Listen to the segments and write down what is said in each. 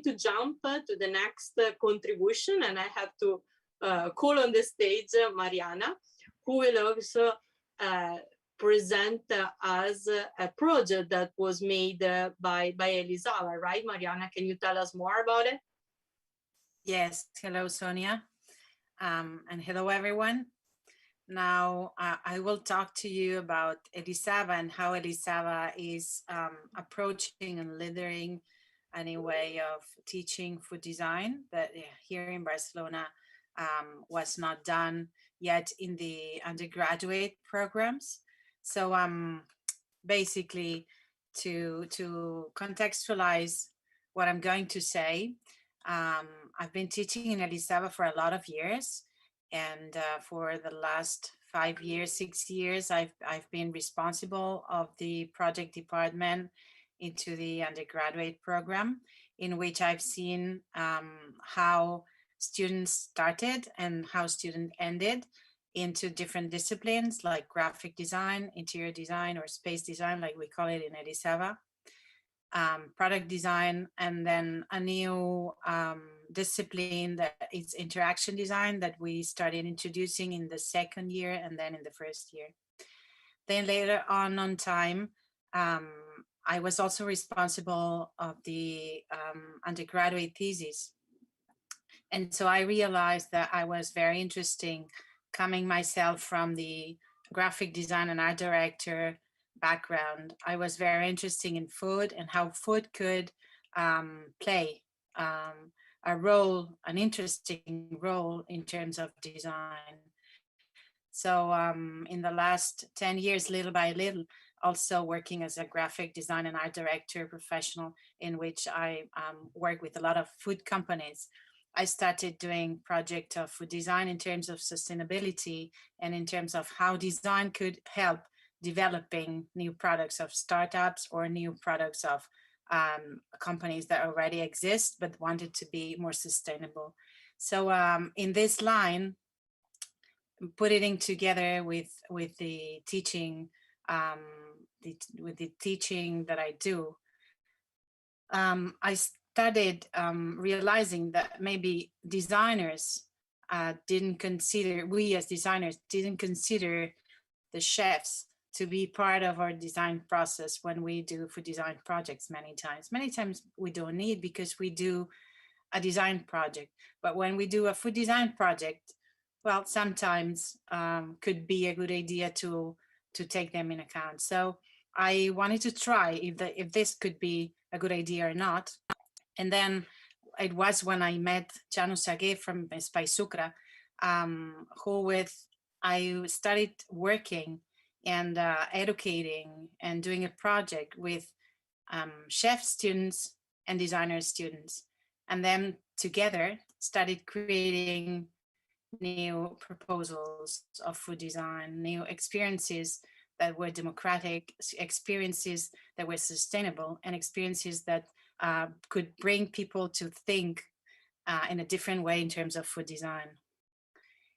To jump to the next contribution, and I have to call on the stage Mariana, who will also present us a project that was made by Elisava, right? Mariana, can you tell us more about it? Yes, hello Sonia, and hello everyone. Now I will talk to you about Elisava and how Elisava is approaching and leading a new way of teaching food design that here in Barcelona was not done yet in the undergraduate programs. So basically to contextualize what I'm going to say, I've been teaching in Elisava for a lot of years, and for the last 5 years, 6 years, I've been responsible of the project department into the undergraduate program, in which I've seen how students started and how students ended into different disciplines like graphic design, interior design, or space design, like we call it in Elisava, product design, and then a new discipline that is interaction design that we started introducing in the second year and then in the first year. Then later on time, I was also responsible of the undergraduate thesis. And so I realized that I was very interesting coming myself from the graphic design and art director background. I was very interested in food and how food could play a role, an interesting role in terms of design. So in the last 10 years, little by little, also working as a graphic design and art director professional, in which I work with a lot of food companies. I started doing project of food design in terms of sustainability and in terms of how design could help developing new products of startups or new products of companies that already exist but wanted to be more sustainable. So in this line, putting together with the teaching, with the teaching that I do, I started realizing that maybe designers didn't consider, we as designers didn't consider the chefs to be part of our design process when we do food design projects many times. Many times we don't need, because we do a design project. But when we do a food design project, well, sometimes could be a good idea to take them in account. So I wanted to try if this could be a good idea or not. And then it was when I met Janu Sage from Spaisucra, who with I started working and educating and doing a project with chef students and designer students. And then together started creating new proposals of food design, new experiences that were democratic, experiences that were sustainable, and experiences that could bring people to think in a different way in terms of food design.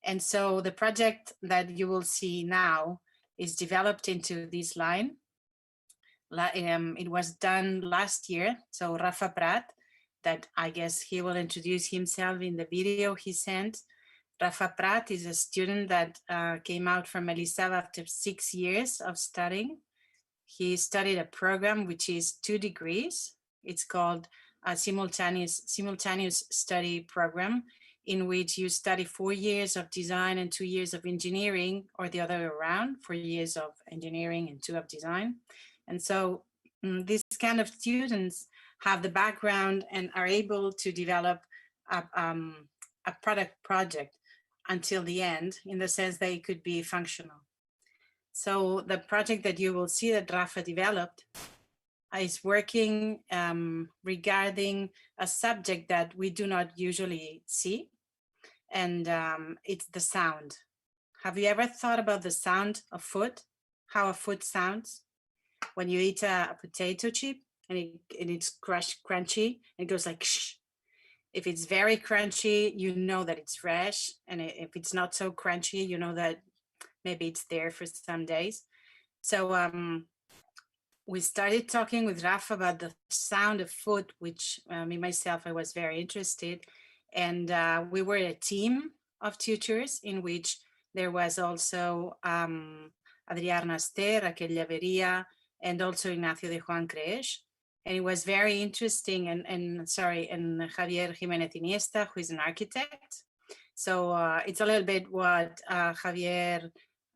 And so the project that you will see now is developed into this line. It was done last year. So Rafa Prat, that I guess he will introduce himself in the video he sent. Rafa Prat is a student that came out from Elisava after 6 years of studying. He studied a program which is 2 degrees. It's called a simultaneous study program, in which you study 4 years of design and 2 years of engineering, or the other way around, 4 years of engineering and 2 of design. And so these kind of students have the background and are able to develop a product project until the end, in the sense that it could be functional. So the project that you will see that Rafa developed is working regarding a subject that we do not usually see, and it's the sound. Have you ever thought about the sound of food? How a food sounds? When you eat a potato chip and it's crunchy, it goes like shh. If it's very crunchy, you know that it's fresh. And if it's not so crunchy, you know that maybe it's there for some days. So we started talking with Rafa about the sound of food, which me, myself, I was very interested. And we were a team of tutors in which there was also Adriana Ster, Raquel Llaveria, and also Ignacio de Juan Crees. And it was very interesting. And Javier Jimenez Iniesta, who is an architect. So it's a little bit what Javier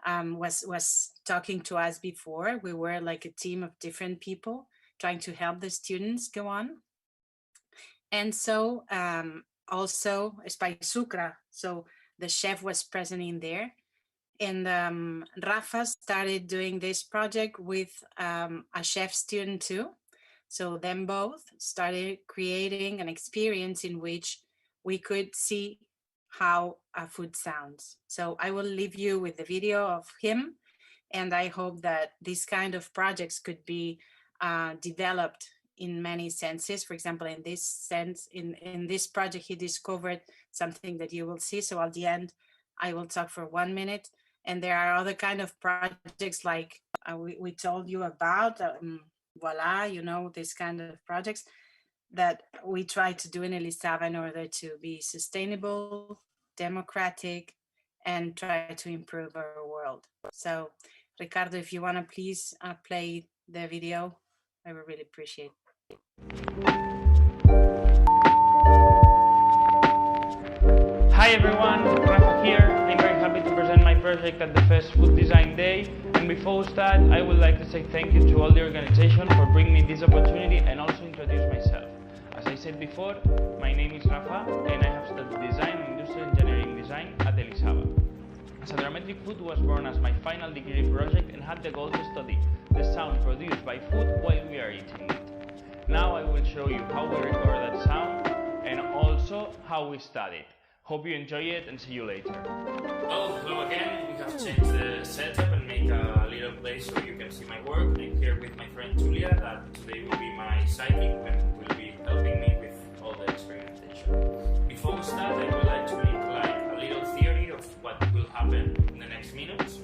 was talking to us before. We were like a team of different people trying to help the students go on. And so also Espai Sucra, so the chef was present in there. And Rafa started doing this project with a chef student too. So them both started creating an experience in which we could see how a food sounds. So I will leave you with the video of him, and I hope that these kind of projects could be developed in many senses. For example, in this sense, in this project, he discovered something that you will see. So at the end, I will talk for 1 minute. And there are other kind of projects like we told you about, voila, you know, this kind of projects that we try to do in Elizaba in order to be sustainable, democratic, and try to improve our world. So Ricardo, if you want to please play the video, I would really appreciate it. Hi everyone, Rafa here. I'm very happy to present my project at the first Food Design Day. And before we start, I would like to say thank you to all the organization for bringing me this opportunity and also introduce myself. As I said before, my name is Rafa and I have studied design and industrial engineering design at Elizaba. Soundametric Food was born as my final degree project and had the goal to study the sound produced by food while we are eating it. Now I will show you how we record that sound and also how we study it. Hope you enjoy it and see you later. Hello again. We have changed the setup and make a little place so you can see my work. I'm here with my friend Julia, that today will be my sidekick and will be helping me with all the experimentation. Before we start, I would like to make a little theory of what will happen in the next minutes.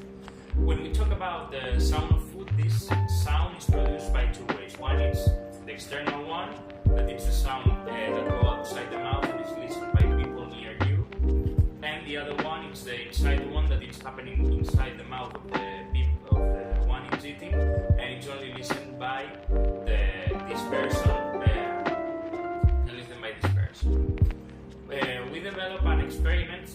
When we talk about the sound of food, this sound is produced by two ways. One is the external one, that is the sound that goes outside the mouth and is listened by people near you. And the other one is the inside one, that is happening inside the mouth of the one who's eating, and it's only listened by this person and listened by this person. We developed an experiment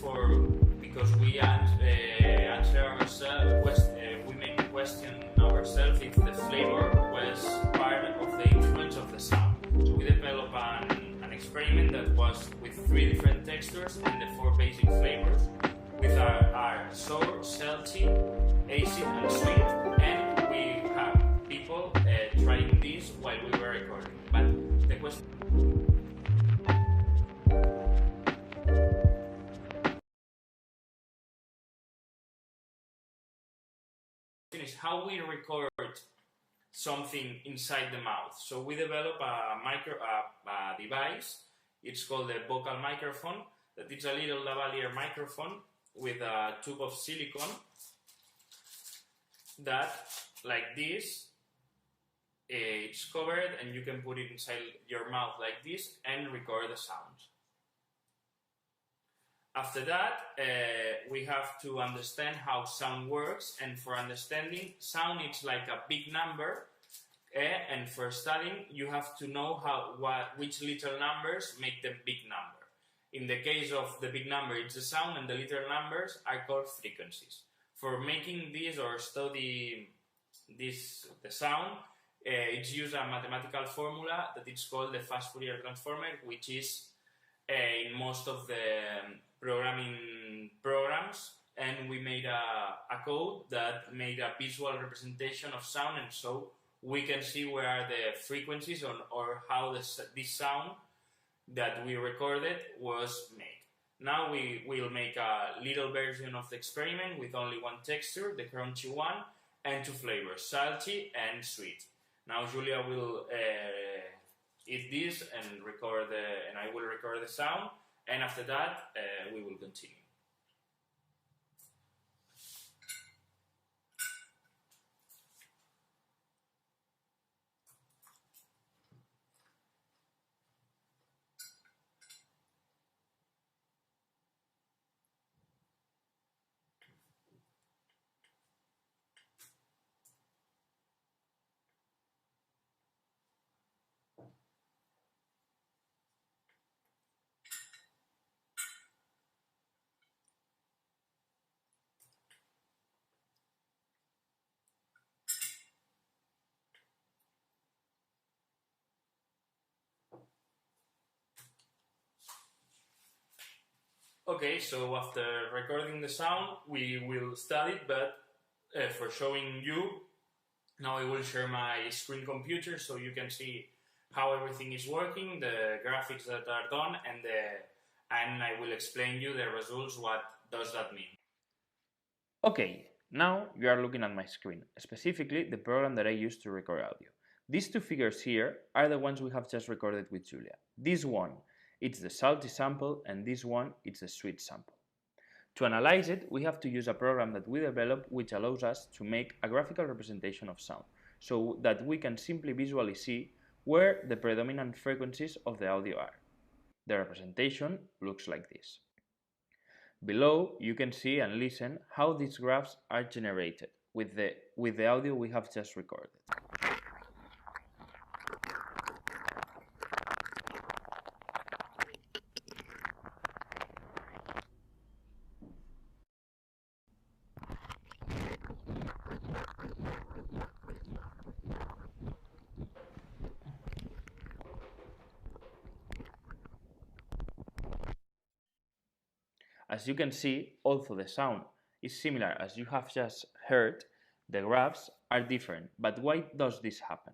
because we answer ourselves. We make a question ourselves if the flavor was part of the influence of the sound. So we developed an experiment that was with 3 different textures and the 4 basic flavors, with our sour, salty, acid, and sweet. And we have people trying this while we were recording. But the question is how we record something inside the mouth. So we develop a device. It's called a vocal microphone. That is a little lavalier microphone with a tube of silicone that, like this, it's covered, and you can put it inside your mouth like this and record the sound. After that, we have to understand how sound works, and for understanding, sound is like a big number, and for studying, you have to know which little numbers make the big number. In the case of the big number, it's the sound, and the little numbers are called frequencies. For making this or study the sound, it's used a mathematical formula that is called the fast Fourier transformer, which is in most of the programming programs, and we made a code that made a visual representation of sound, and so we can see where are the frequencies or how this sound that we recorded was made. Now we will make a little version of the experiment with only one texture, the crunchy one, and two flavors, salty and sweet. Now Julia will eat this and I will record the sound, and after that we will continue. Okay, so after recording the sound, we will study it, but for showing you, now I will share my screen computer so you can see how everything is working, the graphics that are done, and I will explain you the results, what does that mean. Okay, now you are looking at my screen, specifically the program that I use to record audio. These two figures here are the ones we have just recorded with Julia. This one, it's the salty sample, and this one, it's the sweet sample. To analyze it, we have to use a program that we developed which allows us to make a graphical representation of sound, so that we can simply visually see where the predominant frequencies of the audio are. The representation looks like this. Below, you can see and listen how these graphs are generated with the audio we have just recorded. As you can see, although the sound is similar as you have just heard, the graphs are different. But why does this happen?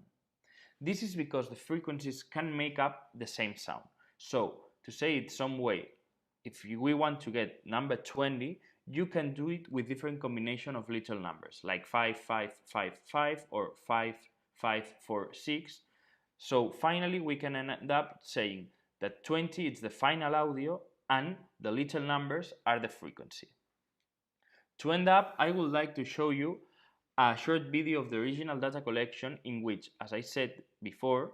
This is because the frequencies can make up the same sound. So, to say it some way, if we want to get number 20, you can do it with different combination of little numbers, like 5, 5, 5, 5, or 5, 5, 4, 6. So finally we can end up saying that 20 is the final audio and the little numbers are the frequency. To end up, I would like to show you a short video of the original data collection in which, as I said before,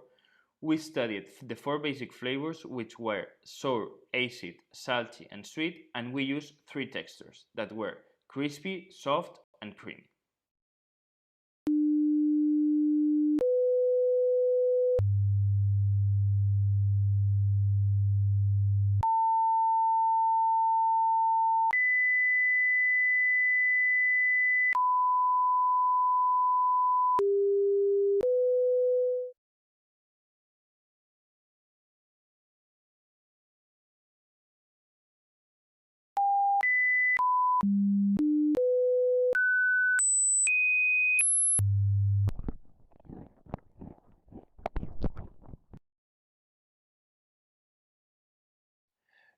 we studied the 4 basic flavors, which were sour, acid, salty, and sweet, and we used 3 textures that were crispy, soft, and creamy.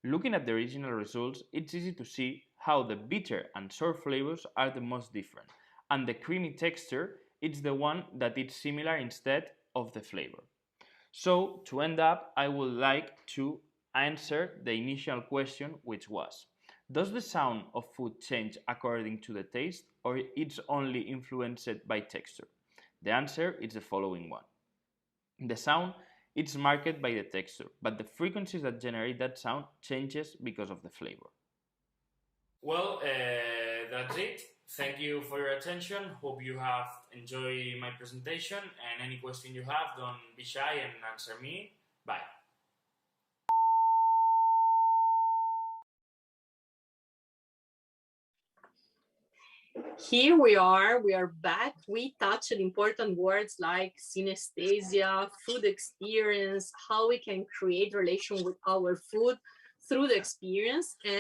Looking at the original results, it's easy to see how the bitter and sour flavors are the most different, and the creamy texture is the one that is similar instead of the flavor. So, to end up, I would like to answer the initial question, which was, does the sound of food change according to the taste, or it's only influenced by texture? The answer is the following one. The sound it's marked by the texture, but the frequencies that generate that sound changes because of the flavor. Well, that's it. Thank you for your attention. Hope you have enjoyed my presentation, and any question you have, don't be shy and answer me. Bye. Here we are back. We touched important words like synesthesia, food experience, how we can create relation with our food through the experience. And